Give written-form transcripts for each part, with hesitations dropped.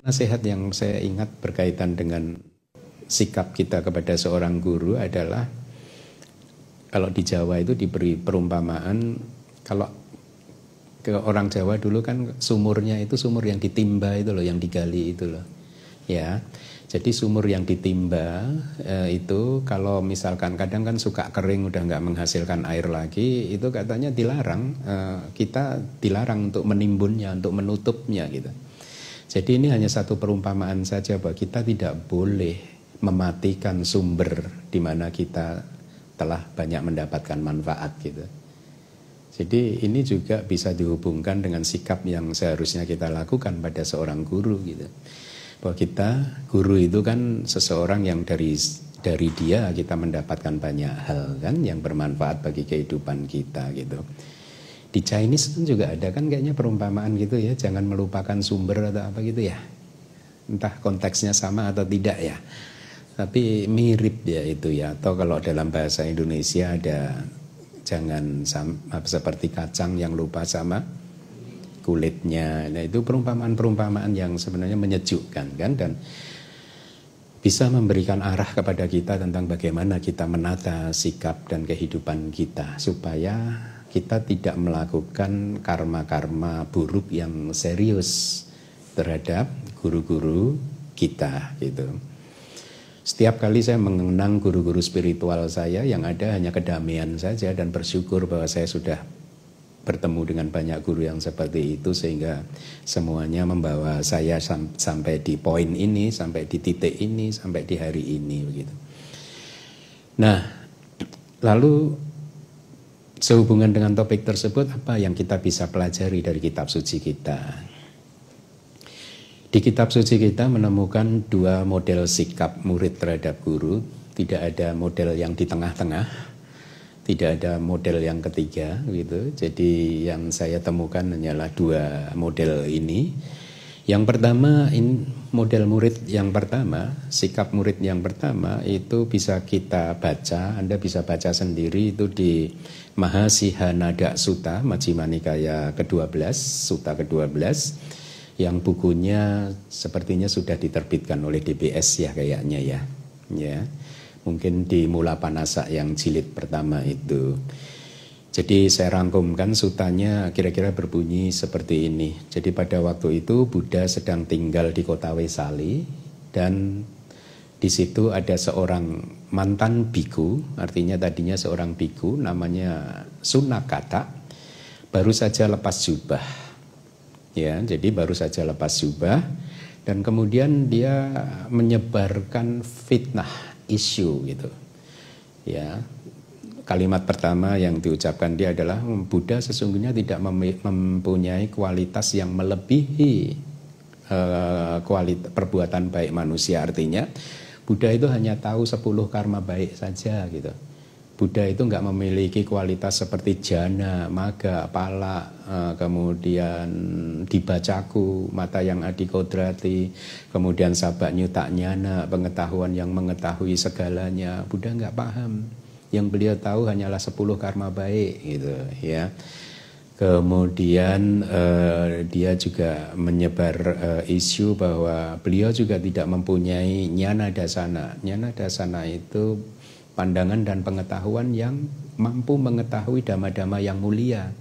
Nasihat yang saya ingat berkaitan dengan sikap kita kepada seorang guru adalah kalau di Jawa itu diberi perumpamaan, kalau ke orang Jawa dulu kan sumurnya itu sumur yang ditimba itu loh, yang digali itu loh. Ya. Jadi sumur yang ditimba itu kalau misalkan kadang kan suka kering udah nggak menghasilkan air lagi, itu katanya dilarang, kita dilarang untuk menimbunnya, untuk menutupnya gitu. Jadi ini hanya satu perumpamaan saja bahwa kita tidak boleh mematikan sumber di mana kita telah banyak mendapatkan manfaat gitu. Jadi ini juga bisa dihubungkan dengan sikap yang seharusnya kita lakukan pada seorang guru gitu. Bahwa kita, guru itu kan seseorang yang dari dia kita mendapatkan banyak hal kan yang bermanfaat bagi kehidupan kita gitu. Di Chinese kan juga ada kan kayaknya perumpamaan gitu ya, jangan melupakan sumber atau apa gitu ya. Entah konteksnya sama atau tidak ya. Tapi mirip ya itu ya. Atau kalau dalam bahasa Indonesia ada jangan seperti kacang yang lupa sama kulitnya. Nah itu perumpamaan-perumpamaan yang sebenarnya menyejukkan kan, dan bisa memberikan arah kepada kita tentang bagaimana kita menata sikap dan kehidupan kita supaya kita tidak melakukan karma-karma buruk yang serius terhadap guru-guru kita gitu. Setiap kali saya mengenang guru-guru spiritual saya, yang ada hanya kedamaian saja, dan bersyukur bahwa saya sudah bertemu dengan banyak guru yang seperti itu, sehingga semuanya membawa saya sampai di poin ini, sampai di titik ini, sampai di hari ini begitu. Nah, lalu sehubungan dengan topik tersebut, apa yang kita bisa pelajari dari kitab suci kita? Di kitab suci kita menemukan dua model sikap murid terhadap guru. Tidak ada model yang di tengah-tengah, tidak ada model yang ketiga gitu. Jadi yang saya temukan hanyalah dua model ini. Yang pertama, model murid yang pertama, sikap murid yang pertama itu bisa kita baca, Anda bisa baca sendiri itu di Mahasihanada Sutta, Majjhima Nikaya ke-12, Sutta ke-12, yang bukunya sepertinya sudah diterbitkan oleh DBS ya kayaknya ya. Ya. Mungkin di Mula Panasa yang jilid pertama itu. Jadi saya rangkumkan sutanya kira-kira berbunyi seperti ini. Jadi pada waktu itu Buddha sedang tinggal di kota Wesali, dan di situ ada seorang mantan biku, artinya tadinya seorang biku namanya Sunakata, baru saja lepas jubah. Ya, jadi baru saja lepas jubah, dan kemudian dia menyebarkan fitnah, isu gitu. Ya. Kalimat pertama yang diucapkan dia adalah Buddha sesungguhnya tidak mempunyai kualitas yang melebihi kualitas perbuatan baik manusia. Artinya Buddha itu hanya tahu 10 karma baik saja gitu. Buddha itu enggak memiliki kualitas seperti jana, maga, pala, kemudian dibacaku, mata yang adikodrati, kemudian sabak nyutak nyana, pengetahuan yang mengetahui segalanya. Buddha enggak paham. Yang beliau tahu hanyalah 10 karma baik gitu ya. Kemudian dia juga menyebar isu bahwa beliau juga tidak mempunyai nyana dasana. Nyana dasana itu pandangan dan pengetahuan yang mampu mengetahui dhamma-dhamma yang mulia.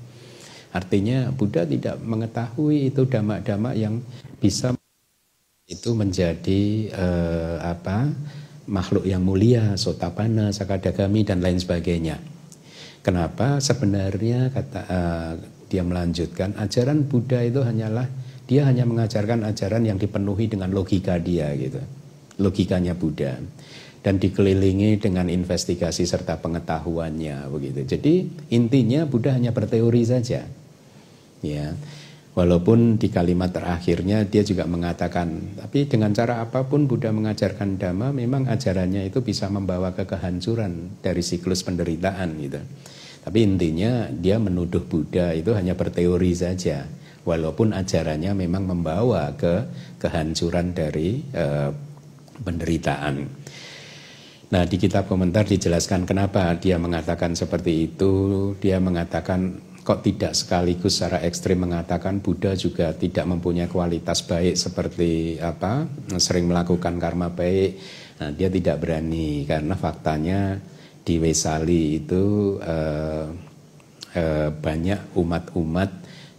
Artinya Buddha tidak mengetahui itu dhamma-dhamma yang bisa itu menjadi makhluk yang mulia, Sotapanna, Sakadagami dan lain sebagainya. Kenapa? Sebenarnya dia melanjutkan ajaran Buddha itu dia hanya mengajarkan ajaran yang dipenuhi dengan logika dia gitu. Logikanya Buddha, dan dikelilingi dengan investigasi serta pengetahuannya begitu. Jadi intinya Buddha hanya berteori saja. Ya. Walaupun di kalimat terakhirnya dia juga mengatakan, tapi dengan cara apapun Buddha mengajarkan dhamma, memang ajarannya itu bisa membawa ke kehancuran dari siklus penderitaan gitu. Tapi intinya dia menuduh Buddha itu hanya berteori saja, walaupun ajarannya memang membawa ke kehancuran dari penderitaan. Nah, di kitab komentar dijelaskan kenapa dia mengatakan seperti itu. Dia mengatakan kok tidak sekaligus secara ekstrim mengatakan Buddha juga tidak mempunyai kualitas baik seperti apa, sering melakukan karma baik. Nah, dia tidak berani karena faktanya di Wesali itu banyak umat-umat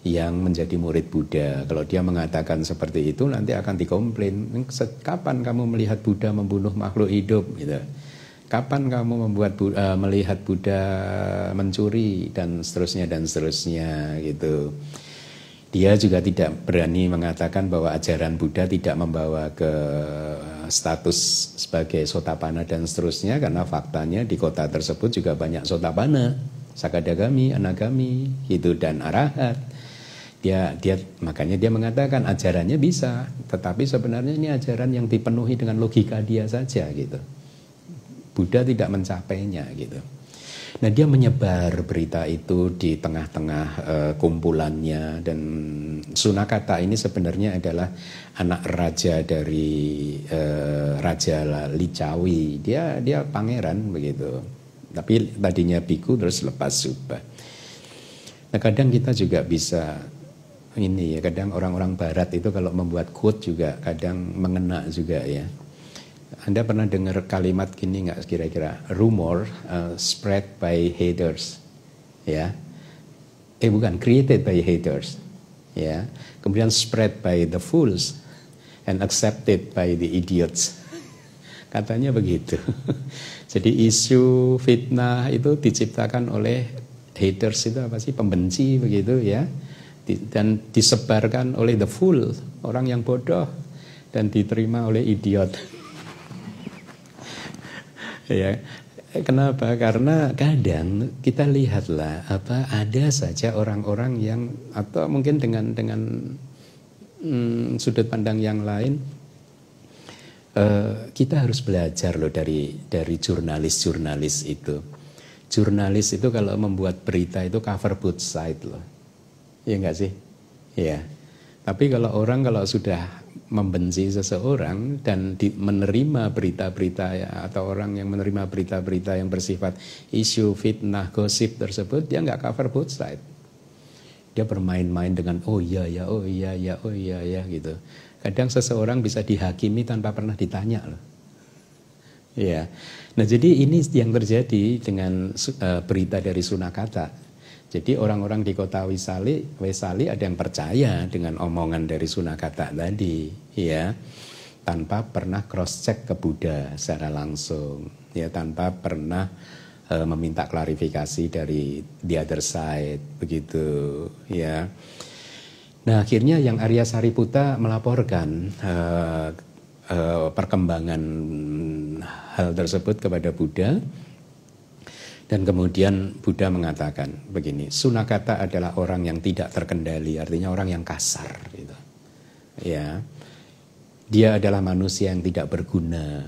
yang menjadi murid Buddha. Kalau dia mengatakan seperti itu nanti akan dikomplain, kapan kamu melihat Buddha membunuh makhluk hidup gitu. Kapan kamu melihat Buddha mencuri dan seterusnya gitu. Dia juga tidak berani mengatakan bahwa ajaran Buddha tidak membawa ke status sebagai Sotapanna dan seterusnya, karena faktanya di kota tersebut juga banyak Sotapanna, Sakadagami, Anagami gitu, dan Arahat. Makanya dia mengatakan ajarannya bisa, tetapi sebenarnya ini ajaran yang dipenuhi dengan logika dia saja gitu. Buddha tidak mencapainya gitu. Nah, dia menyebar berita itu di tengah-tengah kumpulannya, dan Sunakata ini sebenarnya adalah anak raja dari Raja Licawi. Dia pangeran begitu. Tapi tadinya biku terus lepas subah. Nah, kadang kita juga bisa ini ya, kadang orang-orang barat itu kalau membuat quote juga kadang mengena juga ya. Anda pernah dengar kalimat gini nggak kira-kira? Rumor spread by haters, ya? Bukan, created by haters, ya. Kemudian spread by the fools and accepted by the idiots. Katanya begitu. Jadi isu fitnah itu diciptakan oleh haters, itu apa sih? Pembenci begitu ya. Dan disebarkan oleh the fool, orang yang bodoh, dan diterima oleh idiot. Ya, kenapa? Karena kadang kita lihatlah ada saja orang-orang yang atau mungkin dengan sudut pandang yang lain, kita harus belajar loh dari jurnalis itu. Jurnalis itu kalau membuat berita itu cover both side loh, ya enggak sih? Ya. Tapi kalau sudah membenci seseorang dan menerima berita-berita atau orang yang menerima berita-berita yang bersifat isu fitnah, gosip tersebut, dia nggak cover both side. Dia bermain-main dengan oh iya ya gitu. Kadang seseorang bisa dihakimi tanpa pernah ditanya loh. Ya. Nah, jadi ini yang terjadi dengan berita dari Sunakata. Jadi orang-orang di kota Wesali ada yang percaya dengan omongan dari Sunakata tadi, ya, tanpa pernah cross check ke Buddha secara langsung, ya, tanpa pernah meminta klarifikasi dari the other side, begitu, ya. Nah, akhirnya yang Arya Sariputta melaporkan perkembangan hal tersebut kepada Buddha. Dan kemudian Buddha mengatakan begini, Sunakata adalah orang yang tidak terkendali, artinya orang yang kasar gitu. Ya. Dia adalah manusia yang tidak berguna,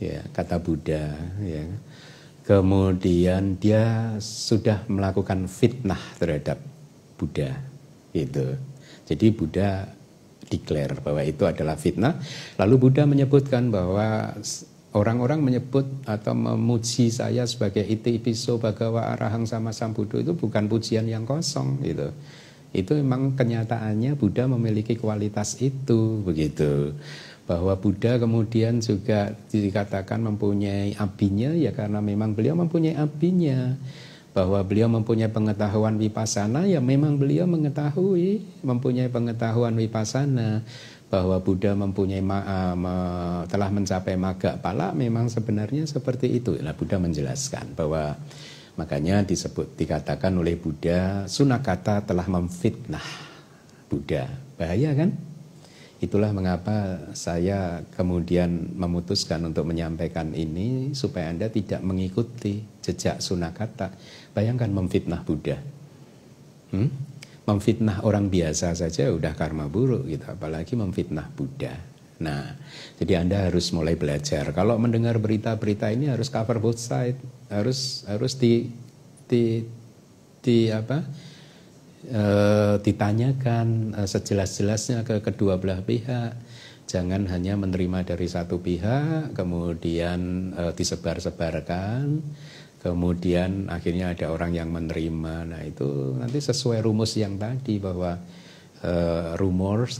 ya, kata Buddha, ya. Kemudian dia sudah melakukan fitnah terhadap Buddha gitu. Jadi Buddha declare bahwa itu adalah fitnah. Lalu Buddha menyebutkan bahwa orang-orang menyebut atau memuji saya sebagai iti piso bhagawa arahang sama sambuddho itu bukan pujian yang kosong gitu. Itu memang kenyataannya Buddha memiliki kualitas itu begitu. Bahwa Buddha kemudian juga dikatakan mempunyai abinya ya karena memang beliau mempunyai abinya. Bahwa beliau mempunyai pengetahuan vipassana ya memang beliau mempunyai pengetahuan vipassana. Bahwa Buddha mempunyai telah mencapai magga pala memang sebenarnya seperti itu. Nah, Buddha menjelaskan bahwa makanya dikatakan oleh Buddha Sunakata telah memfitnah Buddha. Bahaya kan? Itulah mengapa saya kemudian memutuskan untuk menyampaikan ini supaya Anda tidak mengikuti jejak Sunakata. Bayangkan memfitnah Buddha. Memfitnah orang biasa saja udah karma buruk gitu, apalagi memfitnah Buddha. Nah, jadi Anda harus mulai belajar. Kalau mendengar berita-berita ini harus cover both side, harus ditanyakan sejelas-jelasnya ke kedua belah pihak. Jangan hanya menerima dari satu pihak, kemudian disebar-sebarkan. Kemudian akhirnya ada orang yang menerima. Nah itu nanti sesuai rumus yang tadi bahwa rumors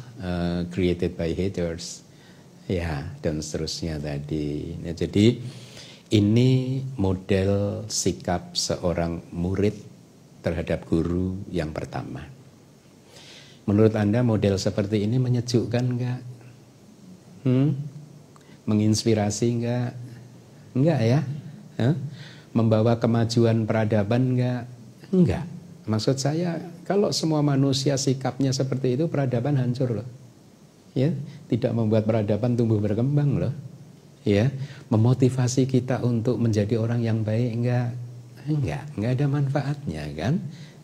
created by haters, ya, dan seterusnya tadi. Nah, jadi ini model sikap seorang murid terhadap guru yang pertama. Menurut Anda model seperti ini menyejukkan enggak? Menginspirasi enggak? Enggak ya? Membawa kemajuan peradaban enggak? Enggak. Maksud saya kalau semua manusia sikapnya seperti itu, peradaban hancur loh. Ya, tidak membuat peradaban tumbuh berkembang loh. Ya, memotivasi kita untuk menjadi orang yang baik enggak ada manfaatnya kan?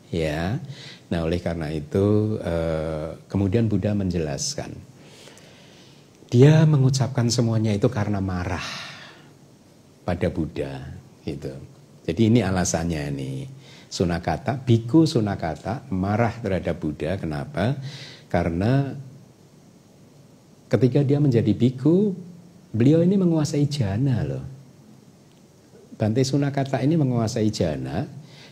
Ya. Nah, oleh karena itu kemudian Buddha menjelaskan. Dia mengucapkan semuanya itu karena marah pada Buddha gitu. Jadi ini alasannya nih. Sunakata, Bhikkhu Sunakata marah terhadap Buddha. Kenapa? Karena ketika dia menjadi bhikkhu, beliau ini menguasai jana loh. Bante Sunakata ini menguasai jana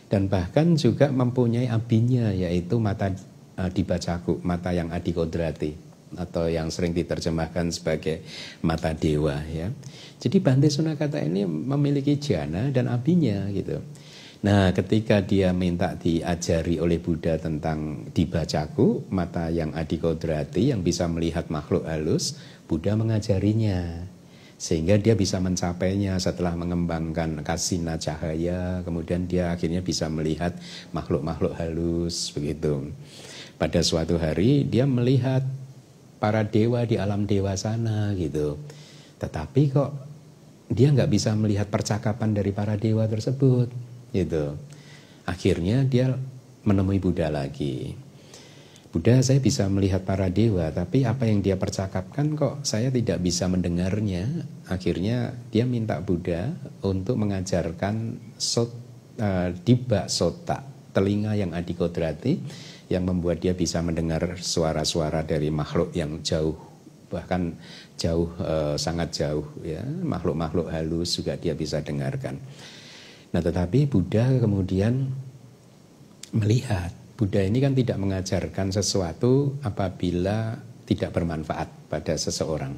dan bahkan juga mempunyai abinya, yaitu mata dibacaku, mata yang adikodrati, atau yang sering diterjemahkan sebagai mata dewa ya. Jadi Bante Sunakata ini memiliki jana dan abinya gitu. Nah, ketika dia minta diajari oleh Buddha tentang dibacaku, mata yang adikodrati yang bisa melihat makhluk halus, Buddha mengajarinya. Sehingga dia bisa mencapainya setelah mengembangkan kasina cahaya, kemudian dia akhirnya bisa melihat makhluk-makhluk halus begitu. Pada suatu hari dia melihat para dewa di alam dewa sana gitu. Tetapi kok dia nggak bisa melihat percakapan dari para dewa tersebut gitu. Akhirnya dia menemui Buddha lagi. Buddha, saya bisa melihat para dewa, tapi apa yang dia percakapkan kok saya tidak bisa mendengarnya. Akhirnya dia minta Buddha untuk mengajarkan dibak sota, telinga yang adikodrati, yang membuat dia bisa mendengar suara-suara dari makhluk yang jauh, bahkan jauh, sangat jauh ya, makhluk-makhluk halus juga dia bisa dengarkan. Nah, tetapi Buddha kemudian melihat, Buddha ini kan tidak mengajarkan sesuatu apabila tidak bermanfaat pada seseorang.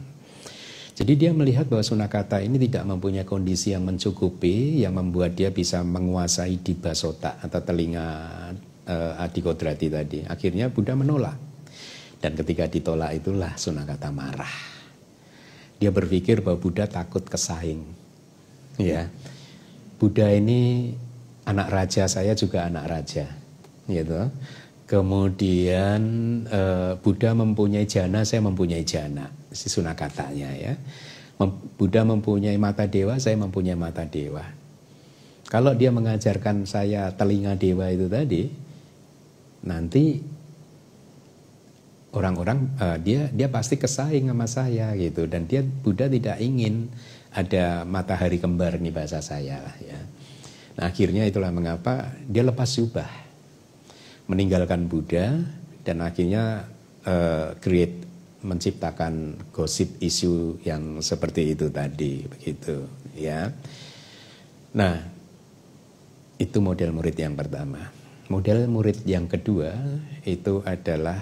Jadi dia melihat bahwa Sunakata ini tidak mempunyai kondisi yang mencukupi, yang membuat dia bisa menguasai dibasota atau telinga adikodrati tadi. Akhirnya Buddha menolak. Dan ketika ditolak itulah Sunakata marah. Dia berpikir bahwa Buddha takut kesaing. Ya. Buddha ini anak raja, saya juga anak raja, gitu. Kemudian Buddha mempunyai jana, saya mempunyai jana, si Sunakatanya ya. Buddha mempunyai mata dewa, saya mempunyai mata dewa. Kalau dia mengajarkan saya telinga dewa itu tadi, nanti orang-orang dia pasti kesaing sama saya gitu. Dan Buddha tidak ingin ada matahari kembar nih bahasa saya lah ya. Nah, akhirnya itulah mengapa dia lepas jubah, meninggalkan Buddha, dan akhirnya menciptakan gosip isu yang seperti itu tadi begitu ya. Nah, itu model murid yang pertama. Model murid yang kedua itu adalah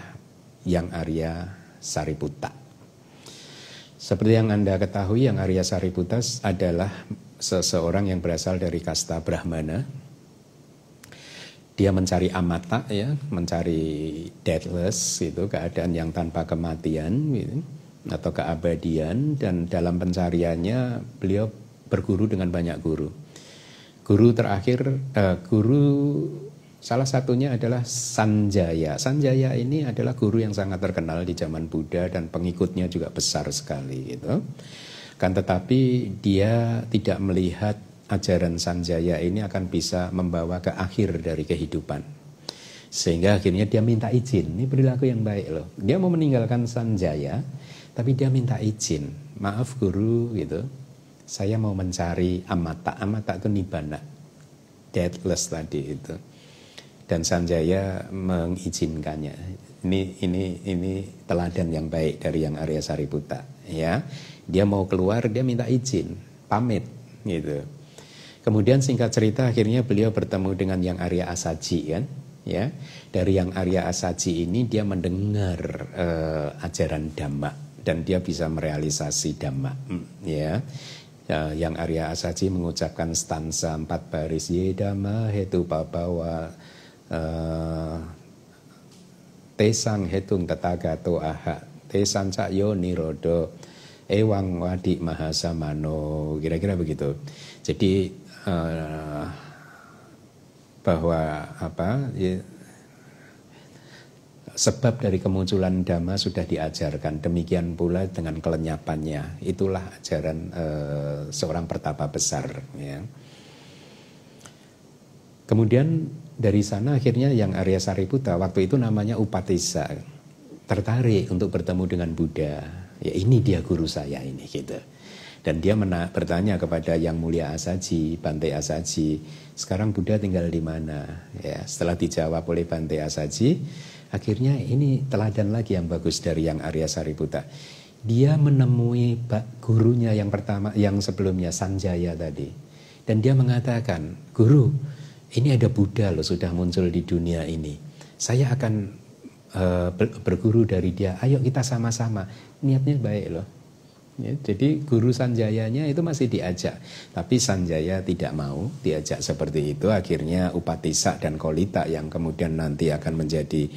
yang Arya Sariputta. Seperti yang Anda ketahui, yang Arya Sariputta adalah seseorang yang berasal dari kasta Brahmana. Dia mencari amata ya, mencari deathless itu, keadaan yang tanpa kematian gitu, atau keabadian, dan dalam pencariannya beliau berguru dengan banyak guru. Guru terakhir, salah satunya adalah Sanjaya. Sanjaya ini adalah guru yang sangat terkenal di zaman Buddha dan pengikutnya juga besar sekali gitu. Kan tetapi dia tidak melihat ajaran Sanjaya ini akan bisa membawa ke akhir dari kehidupan. Sehingga akhirnya dia minta izin. Ini perilaku yang baik loh. Dia mau meninggalkan Sanjaya, tapi dia minta izin. Maaf guru gitu, saya mau mencari amata. Amata itu nibbana, deathless tadi itu. Dan Sanjaya mengizinkannya. Ini teladan yang baik dari yang Arya Sariputta ya. Dia mau keluar, dia minta izin, pamit gitu. Kemudian singkat cerita akhirnya beliau bertemu dengan yang Arya Asaji kan, ya. Dari yang Arya Asaji ini dia mendengar ajaran Dhamma dan dia bisa merealisasi Dhamma, ya. Yang Arya Asaji mengucapkan stansa 4 baris ye Dhamma hetu pabawa tesang hetung tatagato aha tesang cakyo nirodo ewang wadi mahasamano, kira-kira begitu. Jadi bahwa sebab dari kemunculan Dhamma sudah diajarkan, demikian pula dengan kelenyapannya. Itulah ajaran seorang pertapa besar, ya. Kemudian dari sana akhirnya yang Arya Sariputta, waktu itu namanya Upatissa, tertarik untuk bertemu dengan Buddha. Ya, ini dia guru saya ini, gitu. Dan dia bertanya kepada Yang Mulia Asaji, Bante Asaji, sekarang Buddha tinggal di mana? Ya, setelah dijawab oleh Bante Asaji, akhirnya ini teladan lagi yang bagus dari Yang Arya Sariputta. Dia menemui gurunya yang pertama, yang sebelumnya Sanjaya tadi, dan dia mengatakan, guru, ini ada Buddha loh sudah muncul di dunia ini. Saya akan berguru dari dia. Ayo kita sama-sama. Niatnya baik loh. Ya, jadi guru Sanjayanya itu masih diajak, tapi Sanjaya tidak mau diajak seperti itu. Akhirnya Upatissa dan Kolita yang kemudian nanti akan menjadi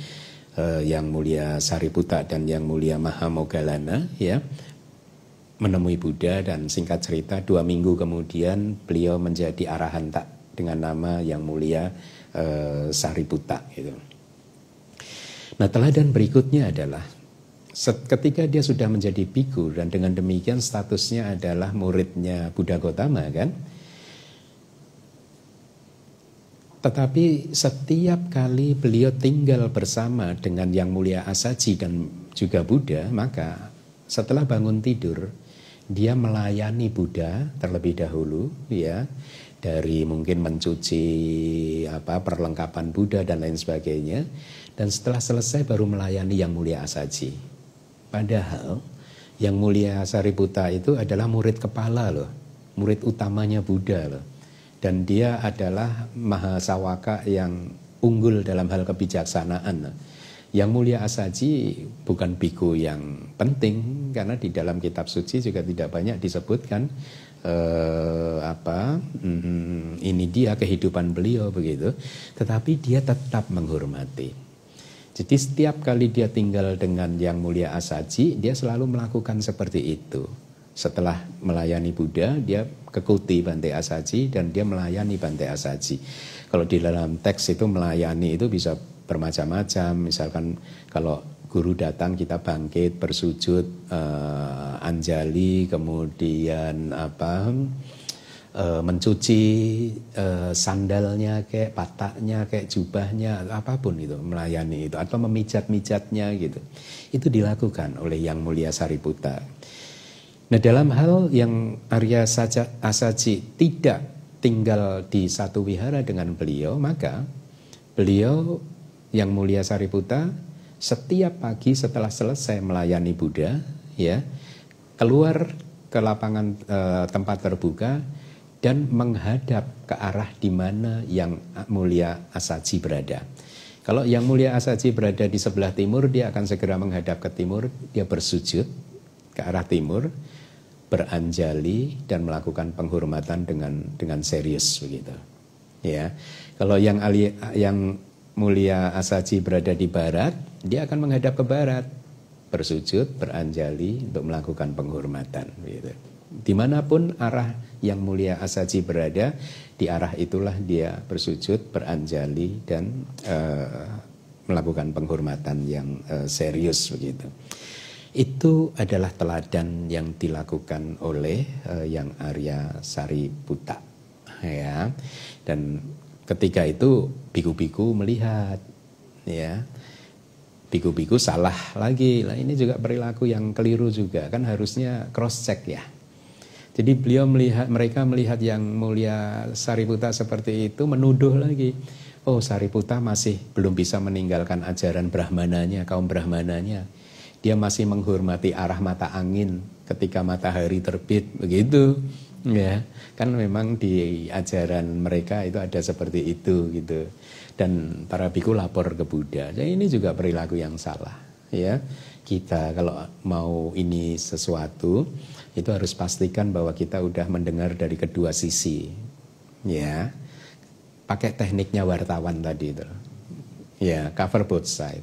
Yang Mulia Sariputta dan Yang Mulia Mahamoggallana, ya, menemui Buddha, dan singkat cerita 2 minggu kemudian beliau menjadi arahanta dengan nama Yang Mulia Sariputta, gitu. Nah, teladan berikutnya adalah ketika dia sudah menjadi biku dan dengan demikian statusnya adalah muridnya Buddha Gautama kan. Tetapi setiap kali beliau tinggal bersama dengan Yang Mulia Asaji dan juga Buddha, maka setelah bangun tidur dia melayani Buddha terlebih dahulu, ya, dari mungkin mencuci perlengkapan Buddha dan lain sebagainya, dan setelah selesai baru melayani Yang Mulia Asaji. Padahal Yang Mulia Sariputta itu adalah murid kepala loh, murid utamanya Buddha loh. Dan dia adalah Mahasawaka yang unggul dalam hal kebijaksanaan. Yang Mulia Asaji bukan biku yang penting, karena di dalam kitab suci juga tidak banyak disebutkan ini dia kehidupan beliau begitu. Tetapi dia tetap menghormati. Jadi setiap kali dia tinggal dengan Yang Mulia Asaji, dia selalu melakukan seperti itu. Setelah melayani Buddha, dia ke Kuti Bante Asaji dan dia melayani Bante Asaji. Kalau di dalam teks itu melayani itu bisa bermacam-macam. Misalkan kalau guru datang kita bangkit, bersujud, anjali, kemudian mencuci sandalnya, kayak pataknya, kayak jubahnya, apapun itu, melayani itu, atau memijat-mijatnya gitu. Itu dilakukan oleh Yang Mulia Sariputta. Nah, dalam hal yang Arya Asaji tidak tinggal di satu wihara dengan beliau, maka beliau Yang Mulia Sariputta setiap pagi setelah selesai melayani Buddha, ya, keluar ke lapangan tempat terbuka dan menghadap ke arah di mana Yang Mulia Asaji berada. Kalau Yang Mulia Asaji berada di sebelah timur, dia akan segera menghadap ke timur, dia bersujud ke arah timur, beranjali dan melakukan penghormatan dengan serius begitu. Ya. Kalau Yang Mulia Asaji berada di barat, dia akan menghadap ke barat, bersujud, beranjali untuk melakukan penghormatan gitu. Dimanapun arah Yang Mulia Asaji berada, di arah itulah dia bersujud, beranjali dan melakukan penghormatan yang serius begitu. Itu adalah teladan yang dilakukan oleh Yang Arya Sariputta, ya. Dan ketika itu biku-biku melihat, ya, biku-biku salah lagi. Lah ini juga perilaku yang keliru juga, kan harusnya cross check ya. Jadi mereka melihat Yang Mulia Sariputta seperti itu, menuduh lagi. Oh, Sariputta masih belum bisa meninggalkan ajaran Brahmananya, kaum Brahmananya. Dia masih menghormati arah mata angin ketika matahari terbit, begitu. Ya, kan memang di ajaran mereka itu ada seperti itu gitu. Dan para biku lapor ke Buddha. Jadi ini juga perilaku yang salah, ya. Kita kalau mau ini sesuatu itu harus pastikan bahwa kita udah mendengar dari kedua sisi, ya. Pakai tekniknya wartawan tadi itu, ya, cover both side.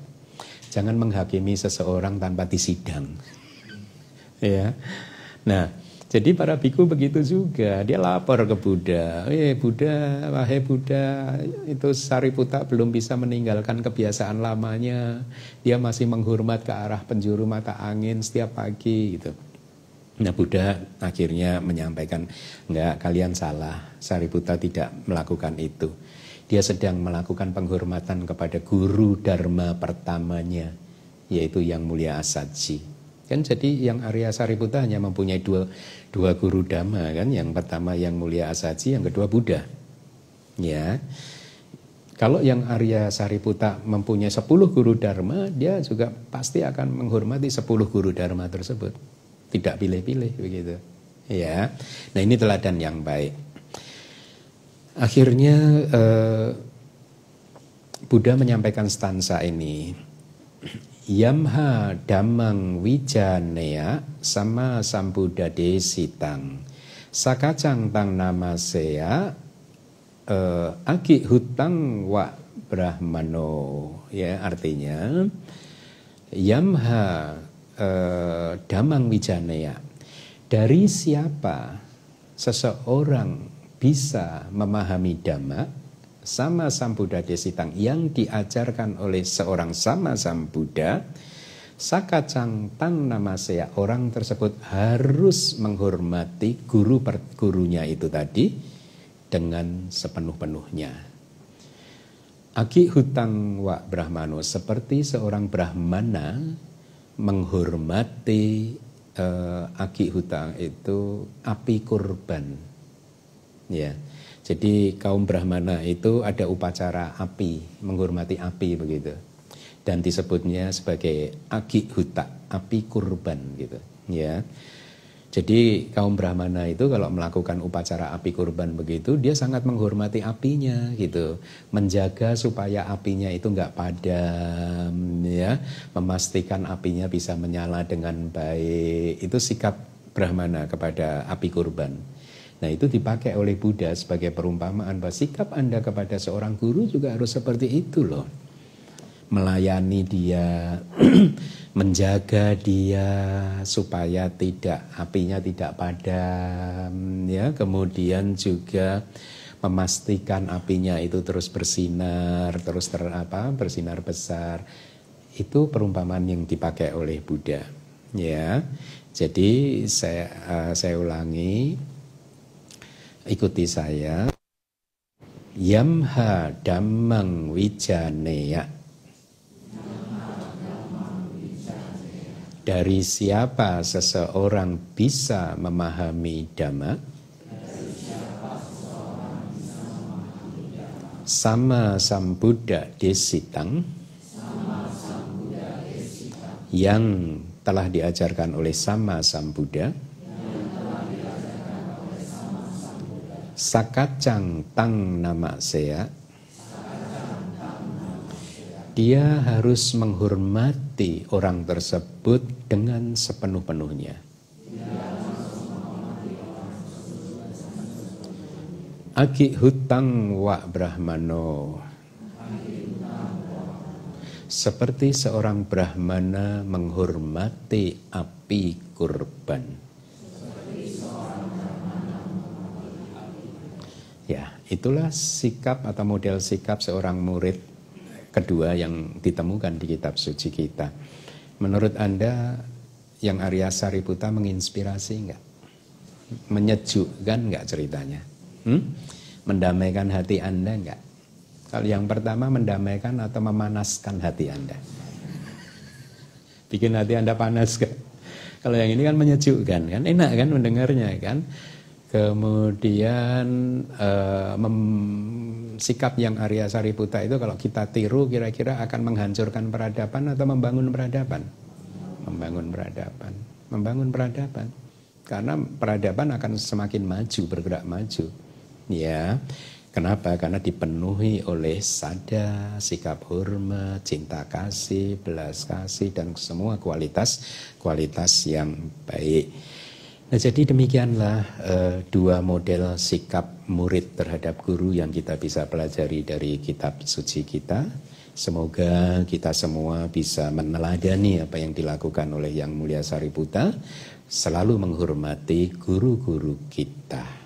Jangan menghakimi seseorang tanpa disidang, ya. Nah, jadi para biku begitu juga, dia lapor ke Buddha. Buddha, wahai Buddha, itu Sariputta belum bisa meninggalkan kebiasaan lamanya. Dia masih menghormat ke arah penjuru mata angin setiap pagi gitu. Nah, Buddha akhirnya menyampaikan, enggak, kalian salah. Sariputta tidak melakukan itu. Dia sedang melakukan penghormatan kepada guru dharma pertamanya, yaitu Yang Mulia Asaji. Kan jadi yang Arya Sariputta hanya mempunyai dua guru dhamma kan, yang pertama Yang Mulia Asaji, yang kedua Buddha. Ya. Kalau yang Arya Sariputta mempunyai 10 guru dharma, dia juga pasti akan menghormati 10 guru dharma tersebut. Tidak pilih-pilih begitu. Ya. Nah, ini teladan yang baik. Akhirnya Buddha menyampaikan stansa ini. Yamha dhammang wijanea sama sambuddha desitang sakacang tang namasea agi hutang wa brahmano. Ya, artinya yamha dhammang wijanea, dari siapa seseorang bisa memahami dhamma sama Sambuddha Desitang yang diajarkan oleh seorang sama Sambuddha, sakacang tang namasea, orang tersebut harus menghormati gurunya itu tadi dengan sepenuh-penuhnya. Agi hutang wa brahmano, seperti seorang brahmana menghormati agi hutang itu api kurban. Ya. Jadi kaum Brahmana itu ada upacara api, menghormati api begitu. Dan disebutnya sebagai agi huta, api kurban gitu, ya. Jadi kaum Brahmana itu kalau melakukan upacara api kurban begitu, dia sangat menghormati apinya gitu. Menjaga supaya apinya itu enggak padam, ya. Memastikan apinya bisa menyala dengan baik. Itu sikap Brahmana kepada api kurban. Nah, itu dipakai oleh Buddha sebagai perumpamaan bahwa sikap Anda kepada seorang guru juga harus seperti itu loh. Melayani dia, menjaga dia supaya apinya tidak padam, ya. Kemudian juga memastikan apinya itu terus bersinar, bersinar besar. Itu perumpamaan yang dipakai oleh Buddha, ya. Jadi saya ulangi. Ikuti saya. Yamha dhammang wijanea, dari siapa seseorang bisa memahami dhamma, sama Sambuddha Desitang, yang telah diajarkan oleh sama Sambuddha, sakacang tang namasea, dia harus menghormati orang tersebut dengan sepenuh-penuhnya. Agi hutang wa brahmano, seperti seorang brahmana menghormati api kurban. Ya, itulah sikap atau model sikap seorang murid kedua yang ditemukan di kitab suci kita. Menurut Anda yang Arya Sariputta menginspirasi enggak? Menyejukkan enggak ceritanya? Mendamaikan hati Anda enggak? Kalau yang pertama mendamaikan atau memanaskan hati Anda? Bikin hati Anda panas kan? Kalau yang ini kan menyejukkan kan? Enak kan mendengarnya kan? Kemudian sikap yang Arya Sariputta itu kalau kita tiru kira-kira akan menghancurkan peradaban atau membangun peradaban? Membangun peradaban. Membangun peradaban. Karena peradaban akan semakin maju, bergerak maju. Ya, kenapa? Karena dipenuhi oleh sada, sikap hormat, cinta kasih, belas kasih, dan semua kualitas yang baik. Nah, jadi demikianlah dua model sikap murid terhadap guru yang kita bisa pelajari dari kitab suci kita. Semoga kita semua bisa meneladani apa yang dilakukan oleh Yang Mulia Sariputta, selalu menghormati guru-guru kita.